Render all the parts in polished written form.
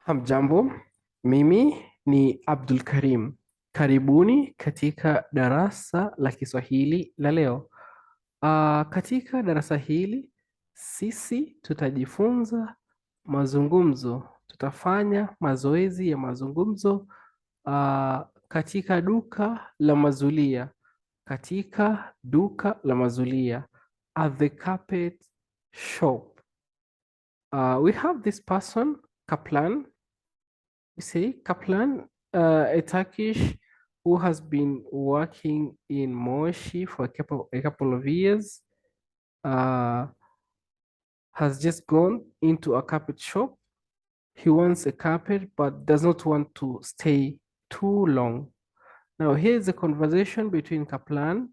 Hamjambo, mimi ni Abdul Karim. Karibuni katika darasa la Kiswahili la leo. Katika darasa hili sisi tutajifunza mazungumzo. Tutafanya mazoezi ya mazungumzo katika duka la mazulia. Katika duka la mazulia. At the carpet shop. We have this person, Kaplan. You see, Kaplan, a Turkish who has been working in Moshi for a couple of years, has just gone into a carpet shop. He wants a carpet, but does not want to stay too long. Now, here's a conversation between Kaplan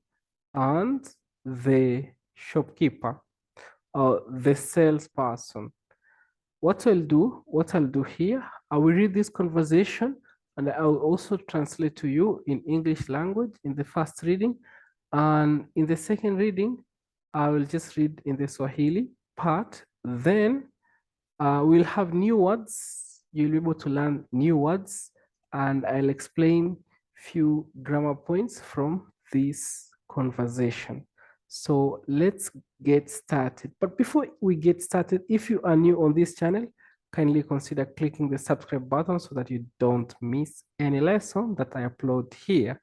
and the shopkeeper, or the salesperson. What I'll do here, I will read this conversation and I will also translate to you in English language in the first reading. And in the second reading, I will just read in the Swahili part. Then we'll have new words. You'll be able to learn new words and I'll explain few grammar points from this conversation. So let's get started. But before we get started, if you are new on this channel, kindly consider clicking the subscribe button so that you don't miss any lesson that I upload here.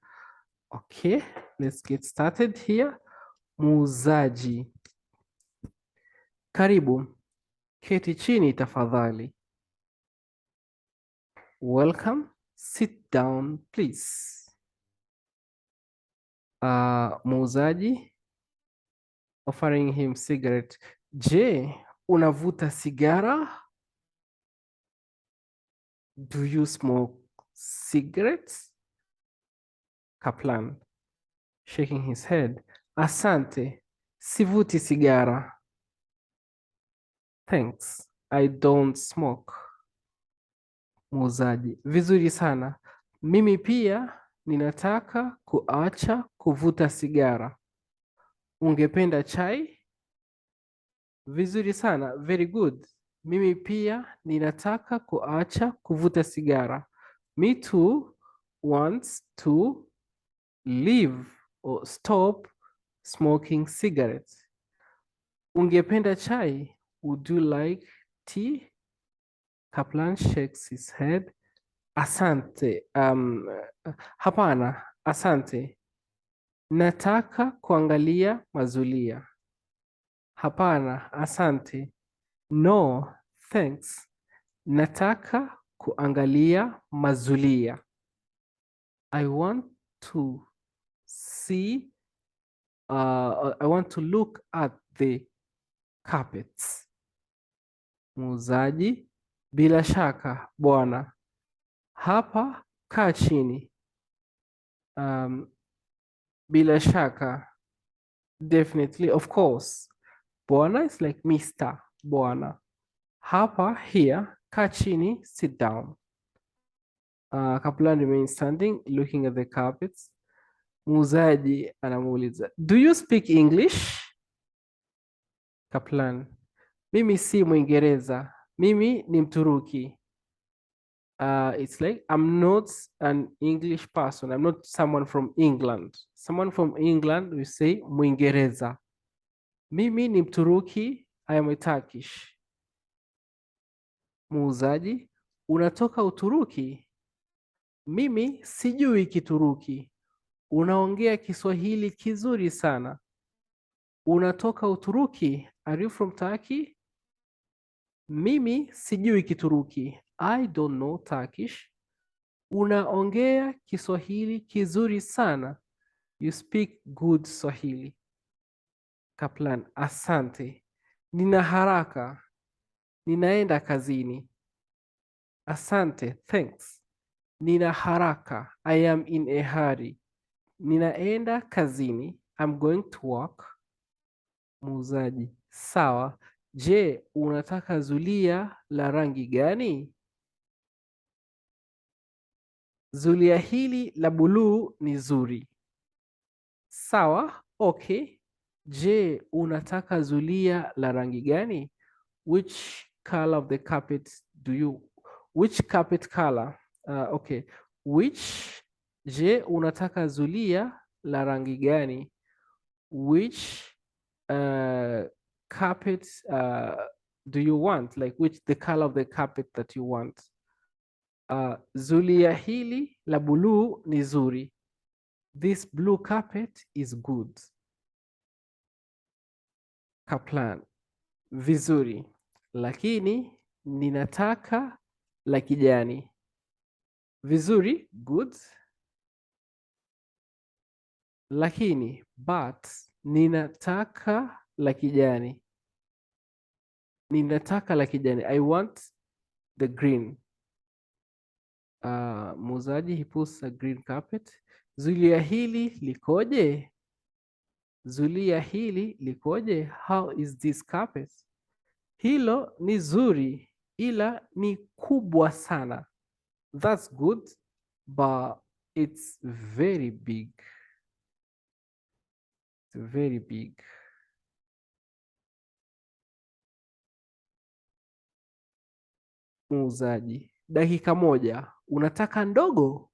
Okay, let's get started here. Muuzaji. Karibu. Keti chini tafadhali. Welcome. Sit down, please. Muuzaji. Offering him cigarette. Je, unavuta sigara? Do you smoke cigarettes? Kaplan, shaking his head. Asante, sivuti sigara. Thanks, I don't smoke. Muuzaji, vizuri sana. Mimi pia ninataka kuacha kuvuta sigara. Ungependa chai? Vizuri sana, very good. Mimi pia ninataka kuacha kuvuta sigara. Me too wants to leave or stop smoking cigarettes. Ungependa chai? Would you like tea? Kaplan shakes his head. Asante. Hapana, asante. Nataka kuangalia mazulia. Hapana, asante. No, thanks. Nataka kuangalia mazulia. I want to see, I want to look at the carpets. Muuzaji, bila shaka, bwana. Hapa, kaa chini. Bila shaka, definitely, of course. Bwana is like Mr. Bwana. Hapa, here, kaa chini, sit down. Kaplan remains standing, looking at the carpets. Muuzaji anamuuliza, do you speak English? Kaplan, mimi si Mwingereza, mimi ni Mturuki. It's like, I'm not an English person. I'm not someone from England. Someone from England, we say Mwingereza. Mimi ni Mturuki, I am a Turkish. Muuzaji, unatoka Uturuki? Mimi sijui Kituruki. Unaongea Kiswahili kizuri sana. Unatoka Uturuki? Are you from Turkey? Mimi sijui Kituruki. I don't know Turkish. Unaongea Kiswahili kizuri sana. You speak good Swahili. Kaplan, asante. Nina haraka. Ninaenda kazini. Asante, thanks. Nina haraka. I am in a hurry. Ninaenda kazini. I'm going to work. Muuzaji, sawa. Je, unataka zulia la rangi gani? Zulia hili la buluu ni zuri. Sawa, okay. Je, unataka zulia la rangi gani? Which color of the carpet do you Which carpet color? Okay. Which, je, unataka zulia la rangi gani? Which carpet do you want? Like which the color of the carpet that you want? Zulia hili la buluu ni zuri. This blue carpet is good. Kaplan, vizuri. Lakini ninataka la kijani. Vizuri, good. Lakini, but, ninataka la kijani. Ninataka la kijani. I want the green. Muuzaji, he puts a green carpet. Zulia hili likoje? Zulia hili likoje? How is this carpet? Hilo ni zuri, ila ni kubwa sana. That's good, but it's very big. It's very big. Muuzaji, dakika moja. Unataka ndogo?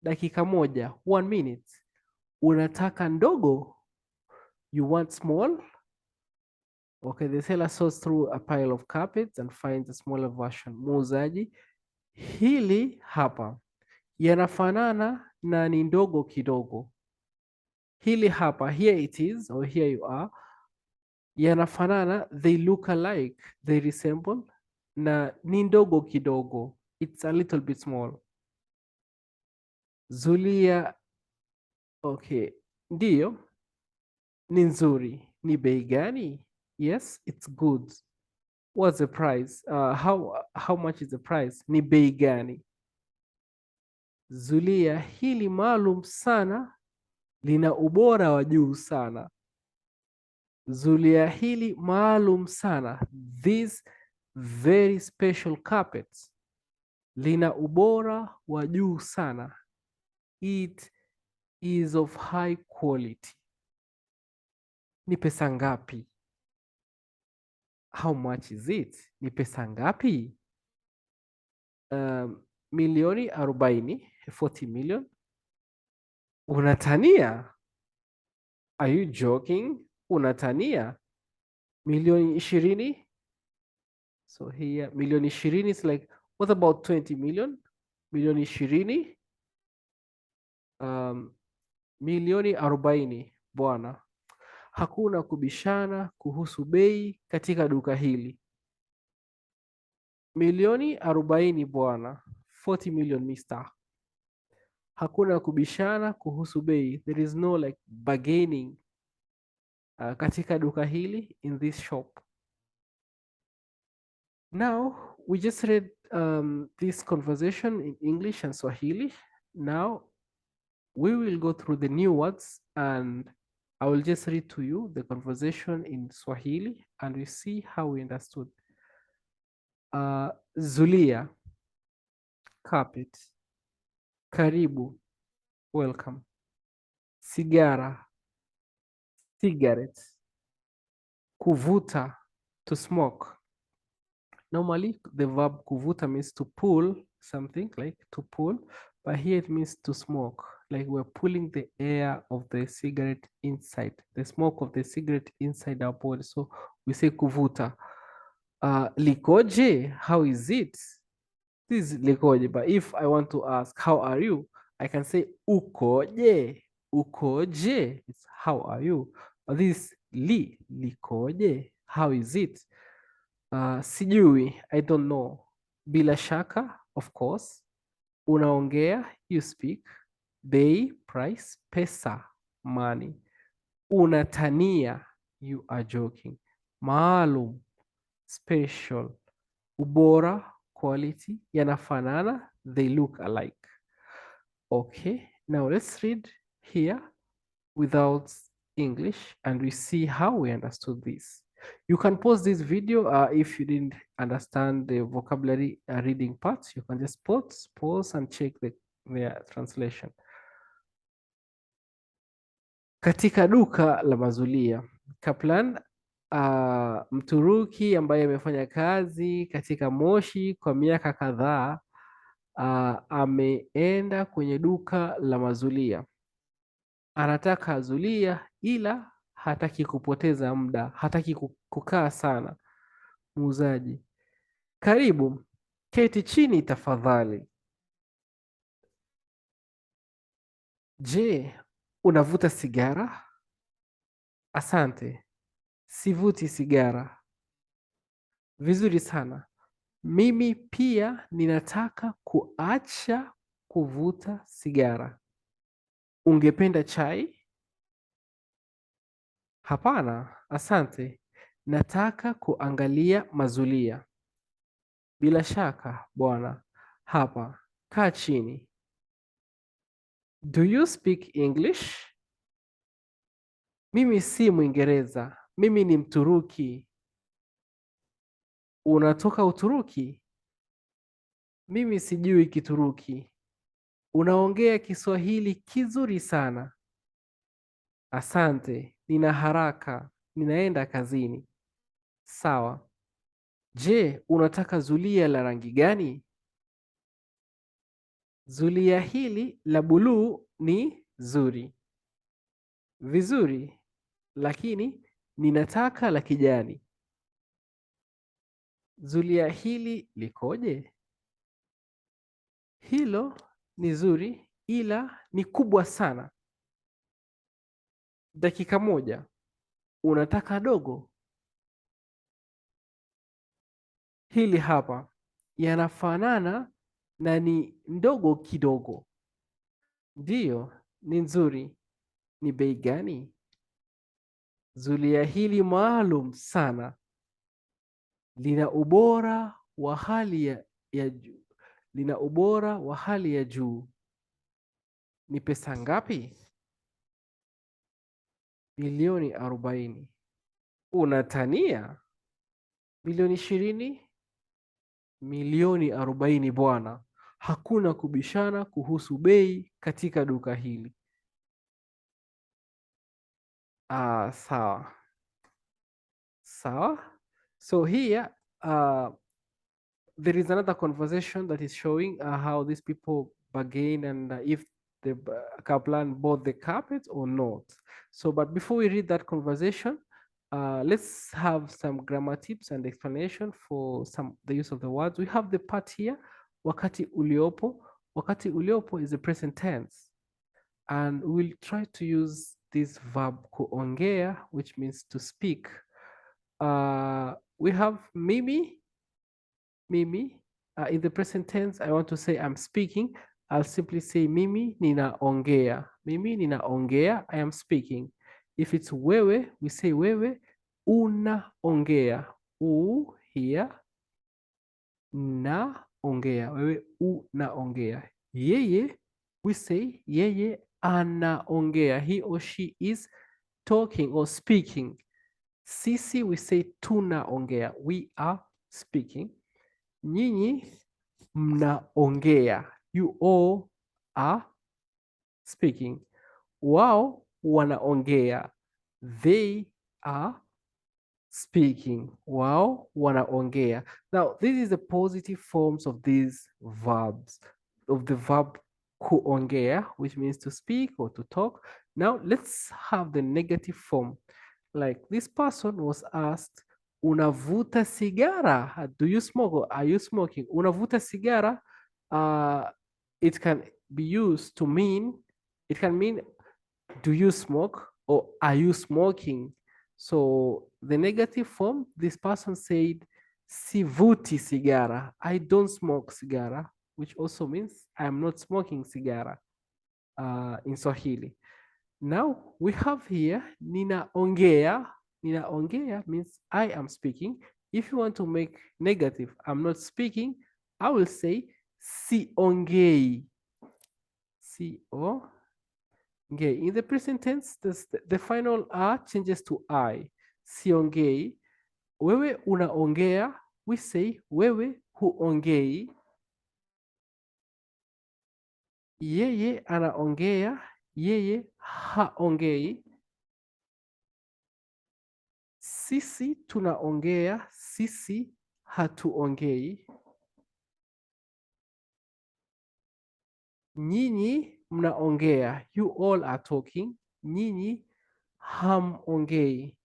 Dakika moja, 1 minute. Unataka ndogo? You want small? Okay, the seller sorts through a pile of carpets and finds a smaller version. Muuzaji, hili hapa yanafanana na ni ndogo kidogo. Hili hapa, here it is, or here you are. Yanafanana, they look alike, they resemble, na ni ndogo kidogo. It's a little bit small. Zulia, okay, ndiyo, ni nzuri. Ni bei gani? Yes, it's good. What's the price? How much is the price? Ni bei gani? Zulia hili maalum sana lina ubora wa juu sana. Zulia hili maalum sana. This very special carpet lina ubora wa juu sana. It is of high quality. Ni pesa ngapi? How much is it? Ni pesa ngapi? Milioni 40, 40 million. Unatania? Are you joking? Unatania? Milioni 20? So here, milioni 20 is like, what about 20 million? Milioni 20? Milioni 40, bwana. Hakuna kubishana kuhusu bei katika duka hili. Milioni 40 bwana. 40 million, mister. Hakuna kubishana kuhusu bei. There is no like bargaining katika duka hili, in this shop. Now, we just read this conversation in English and Swahili. Now, we will go through the new words and I will just read to you the conversation in Swahili and we see how we understood. Zulia, carpet. Karibu, welcome. Sigara, cigarette. Kuvuta, to smoke. Normally, the verb kuvuta means to pull something, like to pull, but here it means to smoke, like we're pulling the air of the cigarette inside, the smoke of the cigarette inside our body. So we say kuvuta. Likoje, how is it? This is likoje, but if I want to ask, how are you? I can say ukoje, ukoje, it's how are you? But this likoje, how is it? Sijui, I don't know. Bila shaka, of course. Unaongea, you speak. Bei, price. Pesa, money. Unatania, you are joking. Maalum, special. Ubora, quality. Yanafanana, they look alike. Okay, now let's read here without English and we see how we understood this. You can pause this video if you didn't understand the vocabulary reading parts. You can just pause and check their translation. Katika duka la mazulia, Kaplan Mturuki ambaye amefanya kazi katika Moshi kwa miaka kadhaa ameenda kwenye duka la mazulia. Anataka zulia ila hataki kupoteza muda, hataki kukaa sana. Muuzaji: karibu, keti chini tafadhali. Je, unavuta sigara? Asante, sivuti sigara. Vizuri sana. Mimi pia ninataka kuacha kuvuta sigara. Ungependa chai? Hapana, asante. Nataka kuangalia mazulia. Bila shaka, bwana. Hapa, kaa chini. Do you speak English? Mimi si Mwingereza. Mimi ni Mturuki. Unatoka Uturuki? Mimi sijui Kituruki. Unaongea Kiswahili kizuri sana. Asante, nina haraka. Ninaenda kazini. Sawa. Je, unataka zulia la rangi gani? Zulia hili la buluu ni zuri. Vizuri, lakini ninataka la kijani. Zulia hili likoje? Hilo ni zuri ila ni kubwa sana. Dakika moja. Unataka dogo? Hili hapa. Yanafanana na ni ndogo kidogo. Ndiyo, ni nzuri. Ni bei gani? Zulia hili maalum sana. Lina ubora wa ya juu. Lina ubora wa hali ya juu. Ni pesa ngapi? Milioni 40. Unatania? Milioni 20? Milioni 40 bwana. Hakuna kubishana kuhusu bei katika duka hili. Sawa. Sawa. So here there is another conversation that is showing how these people bargain and if the Kaplan bought the carpet or not. So, but before we read that conversation, let's have some grammar tips and explanation for the use of the words. We have the part here, wakati uliopo. Wakati uliopo is the present tense. And we'll try to use this verb kuongea, which means to speak. We have Mimi. In the present tense, I want to say I'm speaking. I'll simply say Mimi ninaongea. Mimi ninaongea, I am speaking. If it's wewe, we say wewe unaongea. U here, naongea. Wewe unaongea. Yeye, we say yeye anaongea. He or she is talking or speaking. Sisi, we say tunaongea. We are speaking. Nyinyi mnaongea. You all are speaking. Wao wanaongea. They are speaking. Wao wanaongea. Now, this is the positive forms of these verbs, of the verb kuongea, which means to speak or to talk. Now, let's have the negative form. Like this person was asked, unavuta sigara? Do you smoke or are you smoking? Unavuta sigara, it can be used to mean, it can mean, do you smoke or are you smoking? So the negative form, this person said, sivuti sigara. I don't smoke sigara, which also means I am not smoking sigara in Swahili. Now we have here ninaongea. Ninaongea means I am speaking. If you want to make negative, I'm not speaking, I will say siongei. Siongei. In the present tense, the final R changes to I. Siongei. Wewe unaongea, we say wewe huongei. Yeye anaongea, yeye haongei. sisi tunaongea, sisi hatuongei. Nyinyi mnaongea, you all are talking. Nyinyi hamongei.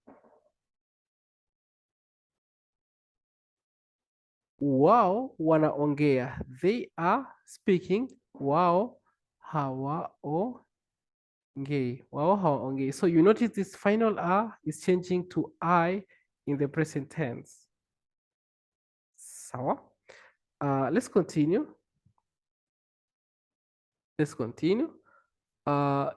Wao wanaongea, they are speaking. Wao hawaongei. Wao hawaongei. So you notice this final R is changing to I in the present tense. Sawa. Let's continue. Let's continue.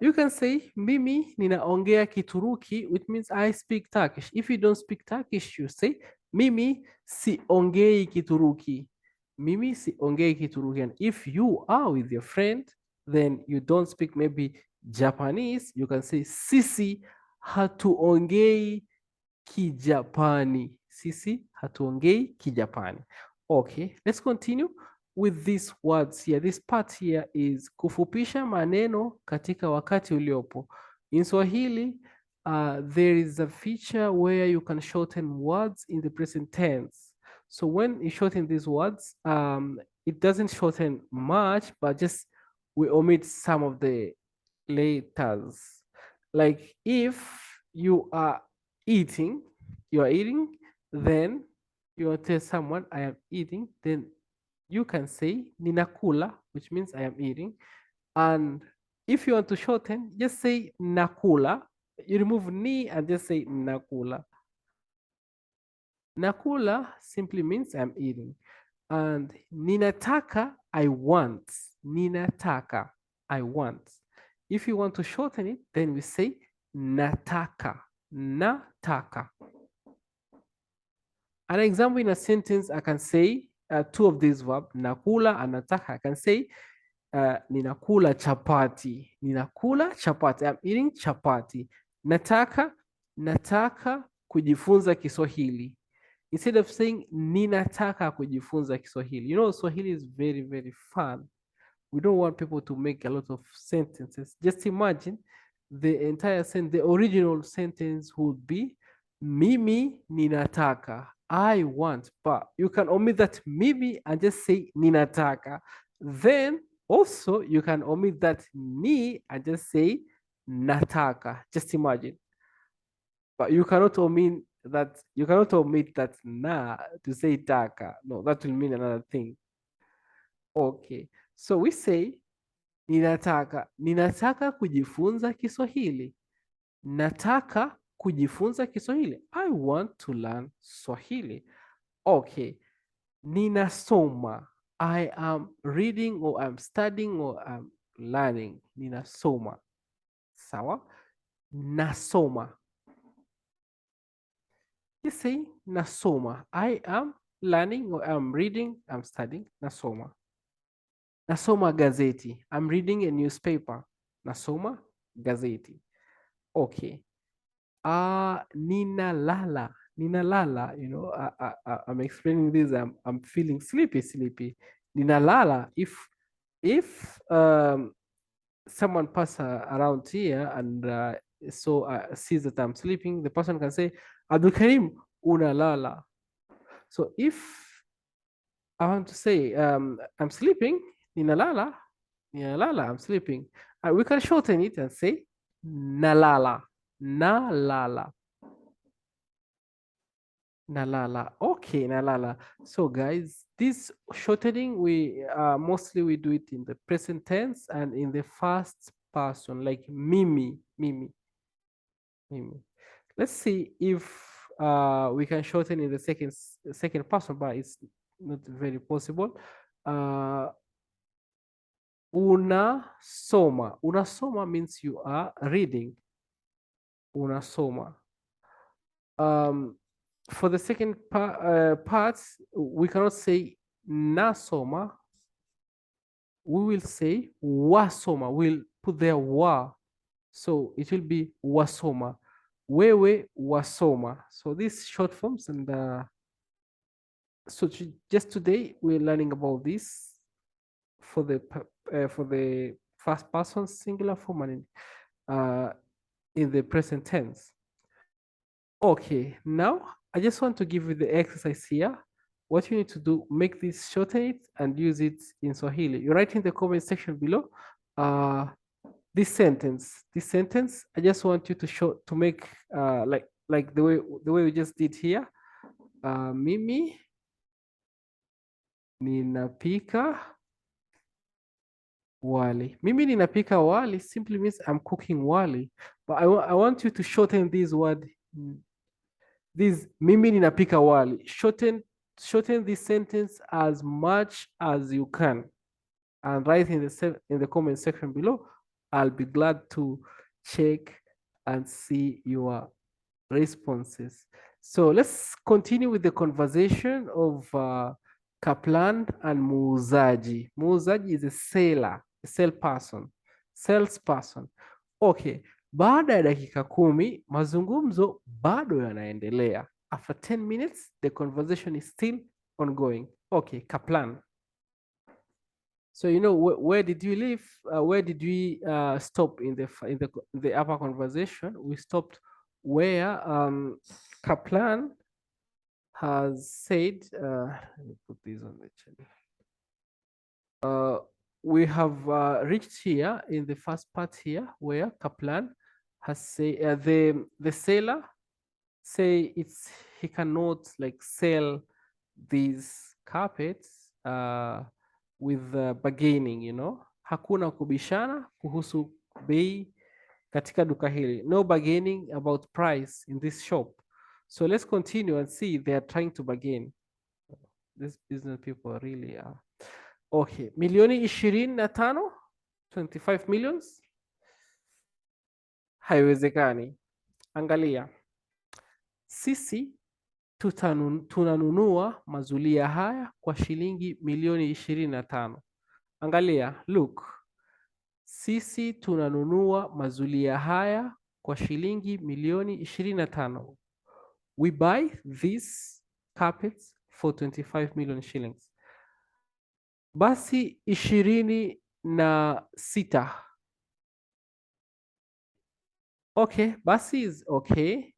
You can say mimi ninaongea Kituruki, which means I speak Turkish. If you don't speak Turkish, you say mimi siongei Kituruki. Mimi siongei Kituruki. And if you are with your friend, then you don't speak maybe Japanese, you can say sisi hatuongei Kijapani. Sisi hatuongei Kijapani. Okay, let's continue with these words here. This part here is kufupisha maneno katika wakati uliopo. In Swahili, there is a feature where you can shorten words in the present tense. So when you shorten these words, it doesn't shorten much, but just we omit some of the letters. Like if you are eating, then you want to tell someone I am eating, then you can say ninakula, which means I am eating. And if you want to shorten, just say nakula. You remove ni and just say nakula. Nakula simply means I'm eating. And ninataka, I want. Ninataka, I want. If you want to shorten it, then we say nataka. Nataka. An example in a sentence, I can say two of these verbs, nakula and nataka. I can say, ninakula chapati. Ninakula chapati. I'm eating chapati. Nataka kujifunza Kiswahili. Instead of saying ninataka kujifunza Kiswahili. You know, Swahili is very, very fun. We don't want people to make a lot of sentences. Just imagine the entire sentence, the original sentence would be mimi ninataka. I want, but you can omit that mimi and just say ninataka. Then also you can omit that ni and just say nataka. Just imagine. But you cannot omit that na to say taka. No, that will mean another thing. Okay. So we say ninataka kujifunza Kiswahili. Nataka kujifunza Kiswahili. I want to learn Swahili. Okay. Ninasoma. I am reading or I'm studying or I'm learning. Ninasoma. Sawa? Nasoma. You say nasoma. I am learning or I'm reading, I'm studying. Nasoma. Nasoma gazeti. I'm reading a newspaper. Nasoma gazeti. Okay. Ninalala. Ninalala. You know, I'm explaining this. I'm feeling sleepy. Ninalala. If someone pass around here and sees that I'm sleeping, the person can say, Abdul Karim, unalala. So if I want to say I'm sleeping, ninalala, I'm sleeping. We can shorten it and say nalala, nalala, nalala. Okay, nalala. So guys, this shortening mostly we do it in the present tense and in the first person, like mimi. Let's see if we can shorten in the second person, but it's not very possible. Unasoma. Unasoma means you are reading. Unasoma. For the second part, we cannot say nasoma. We will say wasoma. We'll put there wa. So it will be wasoma. Wewe wasoma. So these short forms and so just today we're learning about this for the first person singular form and in the present tense. Okay, now I just want to give you the exercise here. What you need to do, make this, shorten it and use it in Swahili. You write in the comment section below uh, this sentence. I just want you to show, to make like the way we just did here. Mimi ninapika wali. Mimi ninapika wali simply means I'm cooking wali. But I want you to shorten this word. This mimi ninapika wali. Shorten this sentence as much as you can and write in the comment section below. I'll be glad to check and see your responses. So let's continue with the conversation of Kaplan and muuzaji. Muuzaji is a seller, a salesperson. Okay, baada ya dakika 10 mazungumzo bado yanaendelea. After 10 minutes, the conversation is still ongoing. Okay, Kaplan. So you know where did you leave? Where did we stop in the upper conversation? We stopped where Kaplan has said. Let me put this on the channel. We have reached here in the first part here where Kaplan has said the seller say he cannot like sell these carpets with bargaining, you know, hakuna kubishana kuhusu bei katika duka hili. No bargaining about price in this shop. So let's continue and see they are trying to bargain. These business people really are. Okay, milioni 25, 25 millions. Haiwezekani. Angalia. Sisi tunanunua mazulia haya kwa shilingi milioni 25. Angalia, look. Sisi tunanunua mazulia haya kwa shilingi milioni 25. We buy these carpets for 25 million shillings. Basi 26. Okay, basi is okay.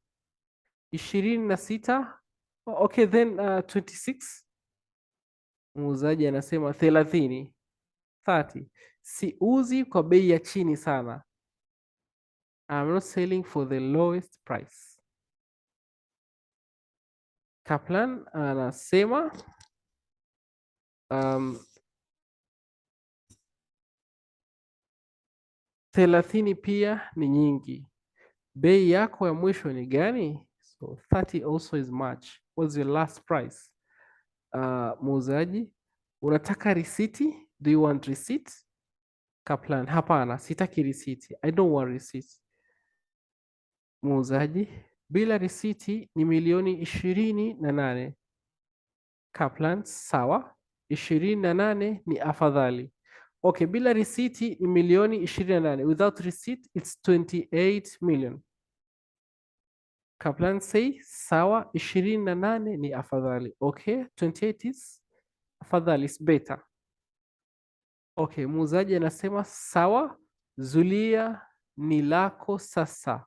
26. Okay, then 26. Muuzaji anasema 30. 30. Siuzi kwa bei ya chini sana. I'm not selling for the lowest price. Kaplan anasema 30 pia ni nyingi. Bei yako ya mwisho ni gani? So 30 also is much. What's your last price? Muuzaji, unataka risiti? Do you want receipt? Kaplan, hapana, sitaki risiti. I don't want receipt. Muuzaji, bila risiti ni milioni 28. Kaplan, sawa. 28 ni afadhali. Okay, bila risiti ni milioni 28. Without receipt, it's 28 million. Kaplan say, sawa, 28 ni afadhali. Okay, 28 is afadhali, is better. Okay, muuzaji anasema sawa, zulia ni lako sasa.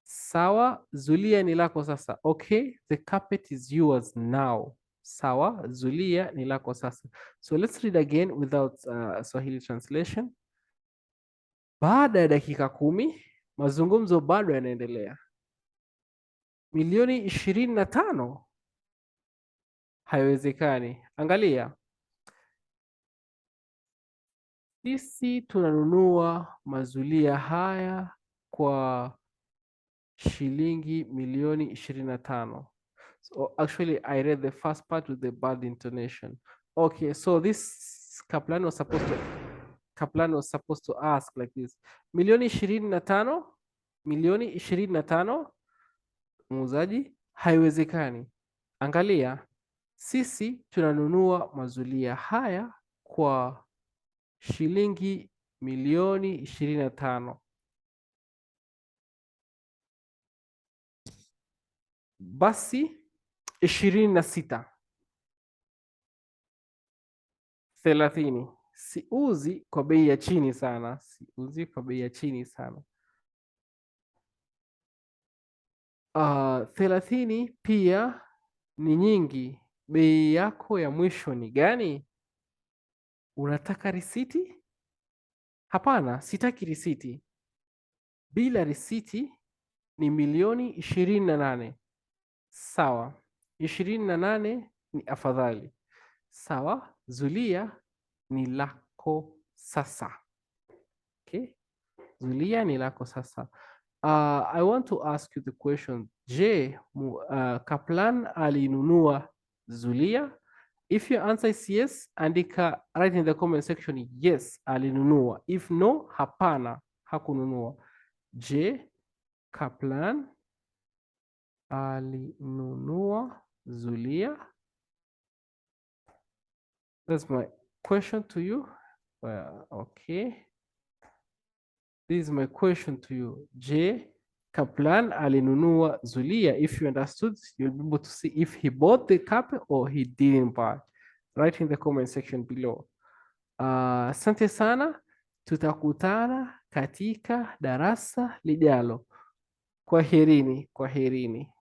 Sawa, zulia ni lako sasa. Okay, the carpet is yours now. Sawa, zulia ni lako sasa. So let's read again without Swahili translation. Baada ya dakika 10, mazungumzo bado yanaendelea. Milioni 25? Haiwezekani. Angalia. Sisi tunanunua mazulia haya kwa shilingi milioni 25. So actually I read the first part with the bad intonation. Okay, so this Kaplan was supposed to ask like this. Milioni 25? Milioni 25? Muuzaji, haiwezekani. Angalia, sisi tunanunua mazulia haya kwa shilingi milioni 25. Basi 26. 30. Siuzi kwa bei ya chini sana. Siuzi kwa bei ya chini sana. 30 pia ni nyingi. Bei yako ya mwisho ni gani? Unataka risiti? Hapana, sitaki risiti. Bila risiti ni milioni 28. Sawa, 28 ni afadhali. Sawa, zulia ni lako sasa. Okay? Zulia ni lako sasa. I want to ask you the question. Je, Kaplan alinunua zulia? If your answer is yes, andika write in the comment section yes, alinunua. If no, hapana, hakununua. Je, Kaplan alinunua zulia? That's my question to you. Well, okay. This is my question to you. Je, Kaplan alinunua zulia? If you understood, you'll be able to see if he bought the carpet or he didn't buy. Write in the comment section below. Asante sana, tutakutana katika darasa lijalo. Kwaherini, kwaherini.